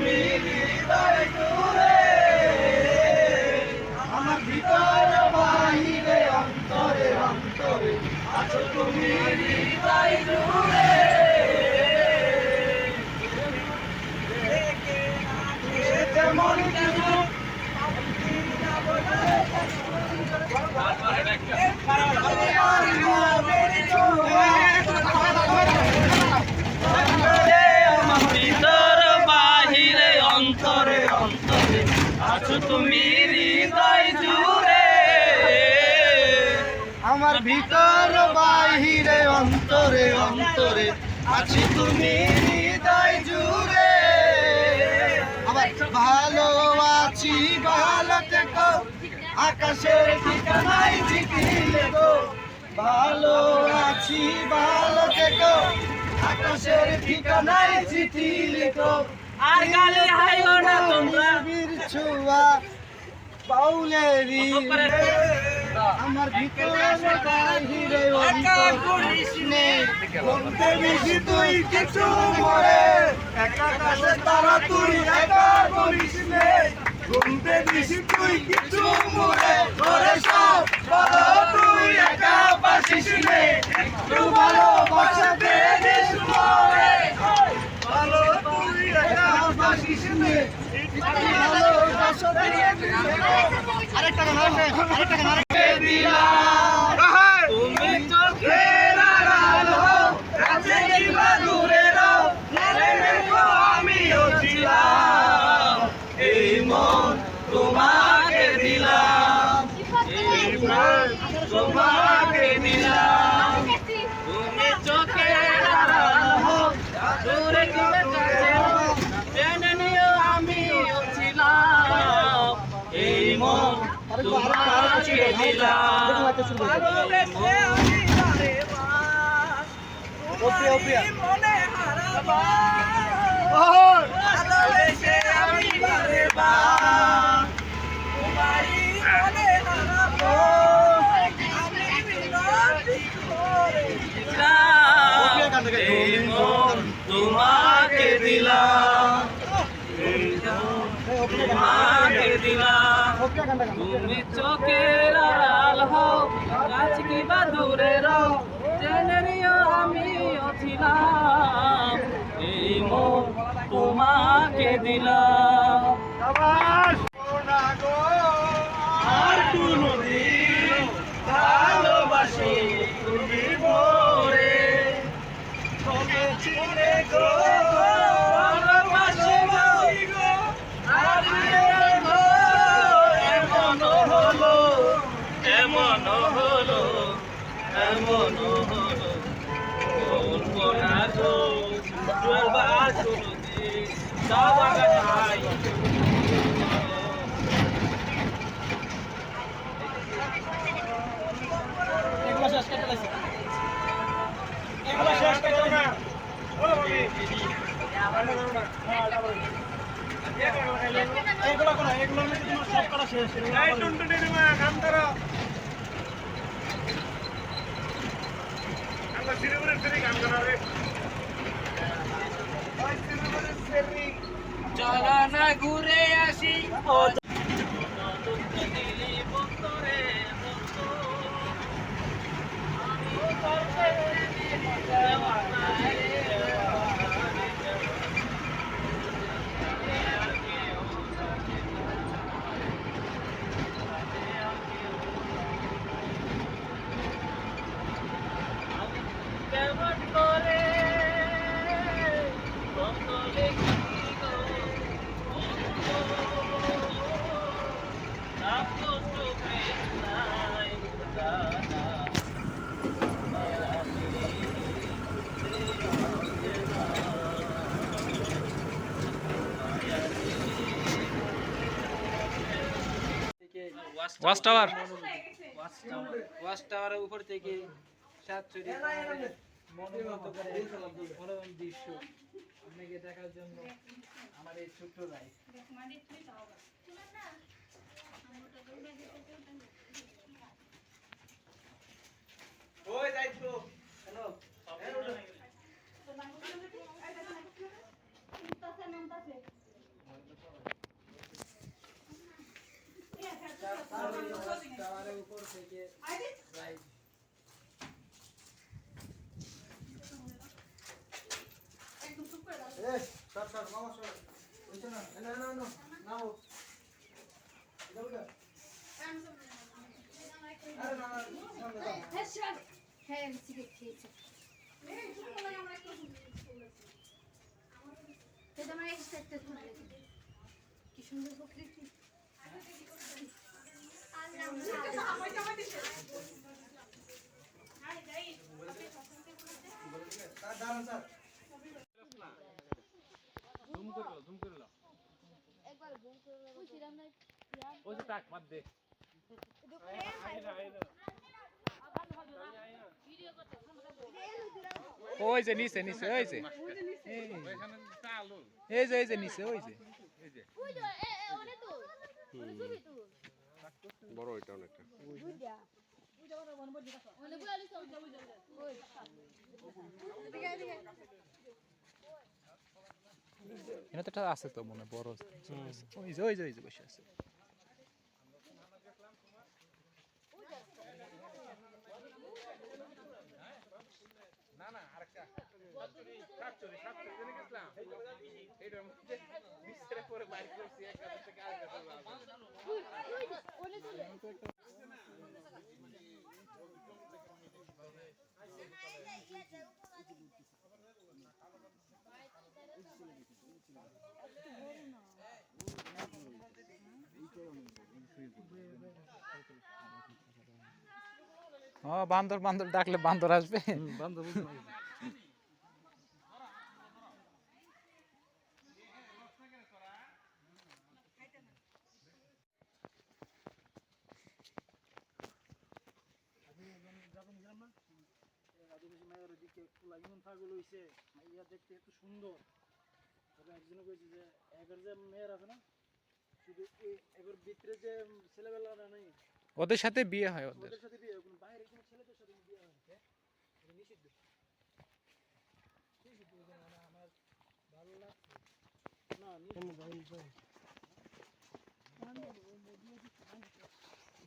তুমি হৃদয় জুড়ে, আমার ভিতর বাহিরে অন্তরে অন্তরে আছো তুমি হৃদয় জুড়ে। যেমন তুমি হৃদয় জুড়ে, আমার ভিতর বাহিরে অন্তরে অন্তরে আছি তুমি হৃদয় জুড়ে। আবার ভালো আছি ভালো থেকো, আকাশের ঠিকানায় চিঠি লেখো। ভালো আছি ভালো থেকো, আকাশের ঠিকানায় চিঠি লেখো। আর গালি হাইও না তোমরা ছোঁয়া বাউলেরি, আমার ভিতরে বাহিরে অন্তরে বলতে বেশি তুই কিছু মরে, একা কাছে তারা তুই একা করিস নে। বলতে বেশি তুই কিছু মরে, করে সব ভালো তুই একা বাসিস নে। একটু ভালোবাসাতে দেশ মরে, ভালো তুই একা বাসিস নে। তুমি চোখের আড়াল হও, কাছে কিংবা দূরে রও, আমিও ছিলাম। এই মন তোমাকে দিলাম, এই মন তোমাকে দিলাম। তুমি চোখের আড়াল হও, দূরে কিংবা কাছে হও, জেনে নিও আমিও ছিলাম। এই মন তোমাকে দিলাম, ভালোবেসে আমি বারে বার তোমারই মনে হারাবার। ভালোবেসে আমি বারে বার তোমারই মনে হারাবো, আমি বিনতি করেছিলাম। এই মন তোমাকে দিলাম, তোমাকে দিলাম। তুমি চোখের আড়াল হও, কাছে কিংবা দূরে রও, জেনে নিও আমিও ছিলাম। এই মন তোমাকে দিলাম। আর কোনদিন ভালোবাসি তুমি মোরে, তবে চিনে গো ভালোবাসি গো। আর এমন হলো, এমন হলো, এমন হলো, বলবো না তো চলবার কোনদিন যাওয়ার নাই। এগুলো শেষ করে ফেলেছি, এগুলো শেষ করে না। এগুলো কোনো এগুলোর মধ্যে তোমার সব করা শেষ। এই টুনটুনি দিমা কাম করো, আমরা সিরিউরের ফেরি কাম করা রে। ওই সিরিউরের ফেরি চলো না ঘুরে আসি। ও দিলি বন্ধরে বন্ধু, আমি করতে দেওয়ানা রে। কেমন করে বন্ধলে কি গো ওয়াচ টাওয়ার, ওয়াচ টাওয়ারের উপর থেকে সাতচুরি মনোরম দৃশ্য আপনাকে দেখার জন্য আমার এই ছোট্ট লাইফ। ওই দায়িত্ব হ্যালো থেকে প্রায় হ্যাঁ আমি সিগারেট খেয়েছি আমার একটা কি সুন্দর প্রকৃতি একবার ঘুম করে বুঝছিলাম না ওই যে টাক বাদ দে ওই যে নিচে নিচে ওই যে ওইখানে চালু এই যে নিচে ওই যে এই যে ওই তো ওনে তো ওনে ছবি তো বড় এটা অনেকটা বুঝা ওনে বুঝালি তো ওই এদিকে এদিকে এখানে তো একটা আছে তো মনে হয় বড় ওই যে বসে আছে না না আরেকটা সাতচুরি জেনে গেছিলাম এইটার মধ্যে বিস্তারে পরে বাইর করছি একটা থেকে আরেকটা ওনে তো বান্দর বান্দর ডাকলে বান্দর আসবে আদিবাসী মায়ের দিকে লাগিমন ছাগল হইছে মাইয়া দেখতে এত সুন্দর তবে একজনে কইছে যে এগের যে মেয়ের আছে না শুধু এই এগের ভিতরে যে ছেলেবেলাটা নাই ওদের সাথে বিয়ে হয় ওদের ওদের সাথে বিয়ে কোনো বাইরে কোনো ছেলেদের সাথে বিয়ে হয় এটা নিষিদ্ধ নিষিদ্ধ মানে আমার ভালো লাগছে না নিষিদ্ধ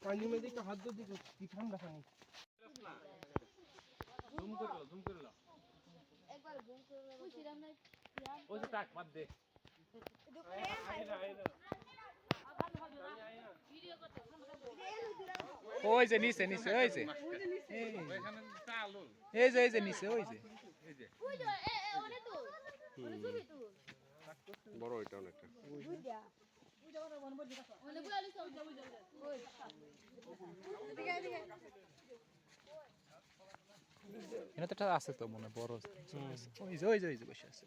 পানি মধ্যে একটা হাত দিকে কি ঠান্ডা পানি জুম করে লো একবার ঘুম করে বুঝছিলাম না ওই যে টাক বাদ দে ওই যে নিচে নিচে ওই যে ওইখানে চালু এই যে নিচে ওই যে এই যে ওই তো ওনে তো ওনে ছবি তো বড় এটা অনেকটা বুঝা ওনে বুঝালি তো ওই এদিকে এদিকে এখানে তো একটা আছে তো মনে হয় বড় ওই যে বসে আছে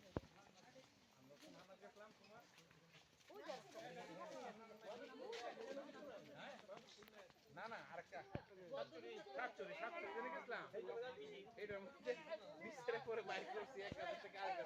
না না আরেকটা সাতচুরি জেনে গেছিলাম এইটার মধ্যে বিস্তারে পরে বাইর করছি একটা থেকে আরেকটা